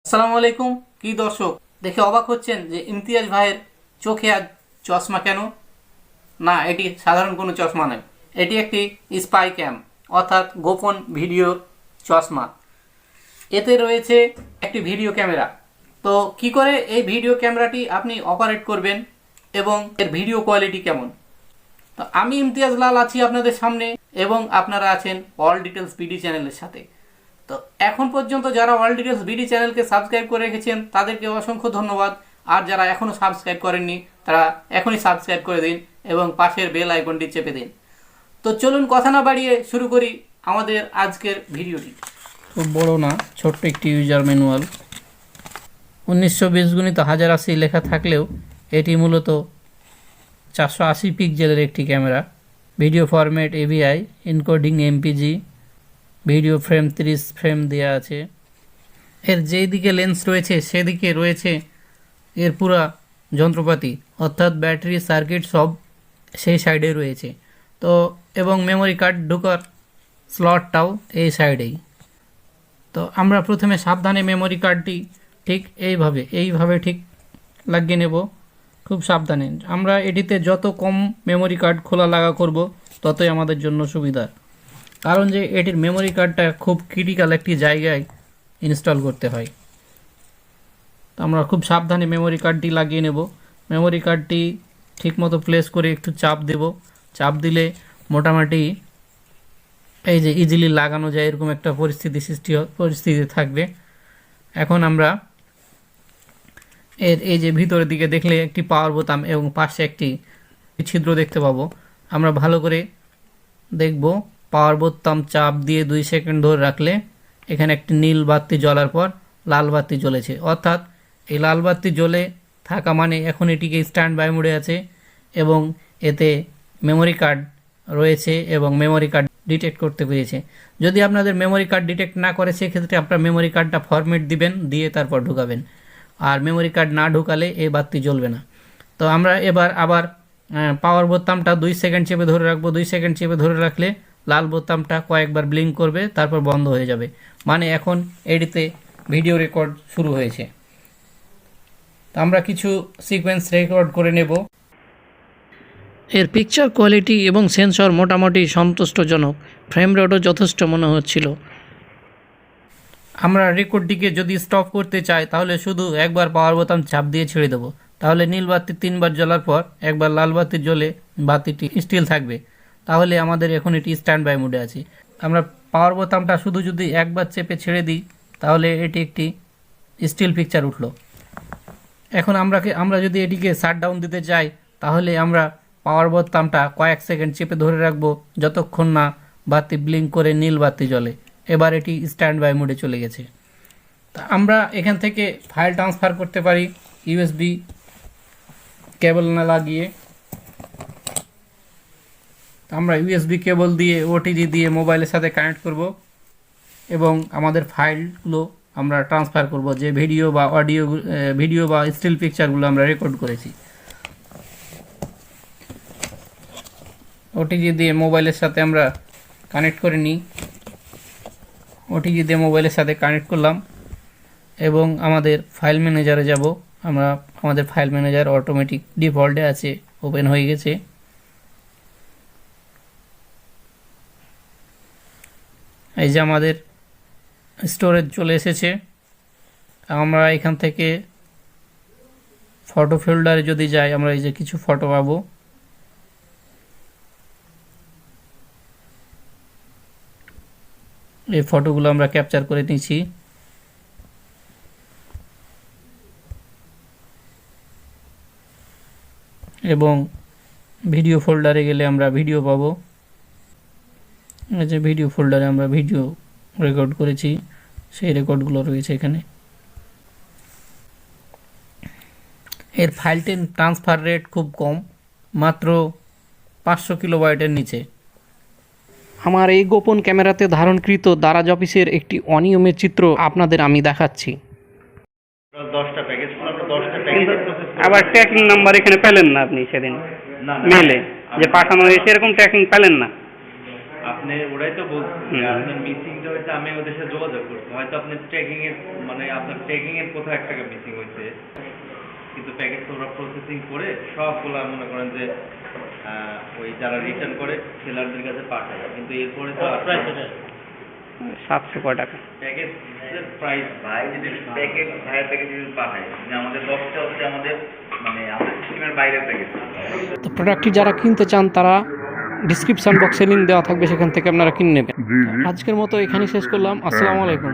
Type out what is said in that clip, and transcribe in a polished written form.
আসসালামু আলাইকুম। কি দর্শক দেখে অবাক হচ্ছেন যে ইমতিয়াজ ভাইয়ের চোখে আজ চশমা কেন? না, এটি সাধারণ কোনো চশমা নয়, এটি একটি স্পাই ক্যাম অর্থাৎ গোপন ভিডিও চশমা। এতে রয়েছে একটি ভিডিও ক্যামেরা। তো কি করে এই ভিডিও ক্যামেরাটি আপনি অপারেট করবেন এবং এর ভিডিও কোয়ালিটি কেমন? তো আমি ইমতিয়াজ লাল আছি আপনাদের সামনে এবং আপনারা আছেন অল ডিটেলস বিডি চ্যানেলের সাথে। তো এখন পর্যন্ত যারা অল ডিটেলস বিডি চ্যানেলকে সাবস্ক্রাইব করে রেখেছেন তাদেরকে অসংখ্য ধন্যবাদ। আর যারা এখনও সাবস্ক্রাইব করেননি তারা এখনই সাবস্ক্রাইব করে দিন এবং পাশের বেল আইকনটি চেপে দিন। তো চলুন কথা না বাড়িয়ে শুরু করি আমাদের আজকের ভিডিওটি। খুব বড় না, ছোট্ট একটি ইউজার ম্যানুয়াল। 1920 গুণিত 1080 লেখা থাকলেও এটি মূলত 480 পিক্সেলের একটি camera. Video format AVI, encoding MPEG, video frame 30 frame দেওয়া আছে। এর যেই দিকে লেন্স রয়েছে সেদিকে রয়েছে এর পুরা যন্ত্রপাতি অর্থাৎ ব্যাটারি সার্কিট সব সেই সাইডে রয়েছে। তো এবং মেমোরি কার্ড ঢোকার স্লটটাও এই সাইডেই। তো আমরা প্রথমে সাবধানে মেমোরি কার্ডটি ঠিক এইভাবে ঠিক লাগিয়ে নেব, খুব সাবধানে। আমরা এটিতে যত কম মেমোরি কার্ড খোলা লাগা করব ততই আমাদের জন্য সুবিধা, কারণ যে এটির মেমোরি কার্ডটা খুব ক্রিটিক্যাল একটি জায়গায় ইনস্টল করতে হয়। তো আমরা খুব সাবধানে মেমোরি কার্ডটি লাগিয়ে নেব। মেমোরি কার্ডটি ঠিকমতো প্লেস করে একটু চাপ দেব। চাপ দিলে মোটামুটি এই যে ইজিলি লাগানো যায় এরকম একটা পরিস্থিতি থাকবে। এখন আমরা এই যে ভিতরের দিকে দেখলে একটি পাওয়ার বোতাম এবং পাশে একটি ছিদ্র দেখতে পাবো। আমরা ভালো করে দেখব। পাওয়ার বোতাম চাপ দিয়ে 2 সেকেন্ড ধরে রাখলে এখানে একটি নীল বাতি জ্বলার পর লাল বাতি জ্বলেছে, অর্থাৎ এই লাল বাতি জ্বলে থাকা মানে এখন এটিকে স্ট্যান্ড বাই মোডে আছে এবং এতে মেমোরি কার্ড রয়েছে এবং মেমোরি কার্ড ডিটেক্ট করতে পেরেছে। যদি আপনাদের মেমোরি কার্ড ডিটেক্ট না করে সেক্ষেত্রে আপনার মেমোরি কার্ডটা ফরম্যাট দিবেন, দিয়ে তারপর ঢুকাবেন। আর মেমোরি কার্ড না ঢুকালে এই বাতি জ্বলবে না। তো আমরা এবার আবার পাওয়ার বোতামটা 2 সেকেন্ড চেপে ধরে রাখবো। 2 সেকেন্ড চেপে ধরে রাখলে লাল বোতামটা কয়েকবার ব্লিঙ্ক করবে, তারপর বন্ধ হয়ে যাবে, মানে এখন এটিতে ভিডিও রেকর্ড শুরু হয়েছে। তো আমরা কিছু সিকোয়েন্স রেকর্ড করে নেব। এর পিকচার কোয়ালিটি এবং সেন্সর মোটামুটি সন্তুষ্টজনক, ফ্রেম রেটও যথেষ্ট মনে হচ্ছিল। আমরা রেকর্ডটিকে যদি স্টপ করতে চাই তাহলে শুধু একবার পাওয়ার বোতাম চাপ দিয়ে ছেড়ে দেবো। তাহলে নীল বাতি 3 বার জ্বলার পর একবার লাল বাতি জ্বলে বাতিটি স্টিল থাকবে। তাহলে আমাদের এখন এটি স্ট্যান্ড বাই মোডে আছে। আমরা পাওয়ার বোতামটা শুধু যদি একবার চেপে ছেড়ে দিই তাহলে এটি একটি স্টিল পিকচার উঠলো। এখন আমরা যদি এটিকে শাট ডাউন দিতে চাই তাহলে আমরা পাওয়ার বোতামটা কয়েক সেকেন্ড চেপে ধরে রাখবো যতক্ষণ না বাতি ব্লিঙ্ক করে নীল বাতি জ্বলে। এবার এটি স্ট্যান্ড বাই মোডে চলে গেছে। তা আমরা এখান থেকে ফাইল ট্রান্সফার করতে পারি ইউএসবি কেবল না লাগিয়ে। আমরা ইউএসবি কেবল দিয়ে ওটিজি দিয়ে মোবাইলের সাথে কানেক্ট করব এবং আমাদের ফাইলগুলো আমরা ট্রান্সফার করব, যে ভিডিও বা স্টিল পিকচারগুলো আমরা রেকর্ড করেছি। ওটিজি দিয়ে মোবাইলের সাথে আমরা কানেক্ট করে নিই। ওটিজি দিয়ে মোবাইলের সাথে কানেক্ট করলাম এবং আমাদের ফাইল ম্যানেজারে যাব। আমাদের ফাইল ম্যানেজার অটোমেটিক ডিফল্টে আছে, ওপেন হয়ে গেছে। এই যে আমাদের স্টোরেজ চলে এসেছে। আমরা এখান থেকে ফটো ফোল্ডারে যদি যাই আমরা এই যে কিছু ফটো পাবো। এই ফটোগুলো আমরা ক্যাপচার করে নিয়েছি এবং ভিডিও ফোল্ডারে গেলে আমরা ভিডিও পাবো। এই যে ভিডিও ফোল্ডারে আমরা ভিডিও রেকর্ড করেছি সেই রেকর্ডগুলো রয়েছে এখানে। এর ফাইলটির ট্রান্সফার রেট খুব কম, মাত্র 500 কিলোবাইটের নিচে। আমার এই গোপন ক্যামেরাতে ধারণকৃত দারাজ অফিসের একটি অনিয়মের চিত্র আপনাদের আমি দেখাচ্ছি। আবার ট্র্যাকিং নাম্বার এখানে পেলেন না আপনি সেদিন মেলে যে পাঠানো হয়েছে, এরকম ট্র্যাকিং পেলেন না। আপনি ওরাই তো বলছেন যে আপনার মিসিংটা হয়েছে, আমি ওদের সাথে যোগাযোগ করছি, হয়তো আপনার ট্র্যাকিং এর মানে আপনার ট্র্যাকিং এর কোথাও এক টাকা মিসিং হয়েছে, কিন্তু প্যাকেজ তো ওরা প্রসেসিং করে সবগুলা মনে করেন যে ওই যারা রিটার্ন করে সেলারদের কাছে পাঠায়, কিন্তু এরপরে তো প্রাইস 700 কয় টাকা? প্যাকেজের প্রাইস ভাই যদি প্যাকেজ ভাইয়ের প্যাকেজ যদি পাঠায়, আমাদের লসটা হচ্ছে আমাদের মানে আমাদের সিস্টেমের বাইরের প্যাকেজ। তো প্রোডাক্টটি যারা কিনতে চান তারা ডিসক্রিপশন বক্সে লিঙ্ক দেওয়া থাকবে, সেখান থেকে আপনারা কিনে নেবেন। আজকের মতো এখানেই শেষ করলাম। আসসালামু আলাইকুম।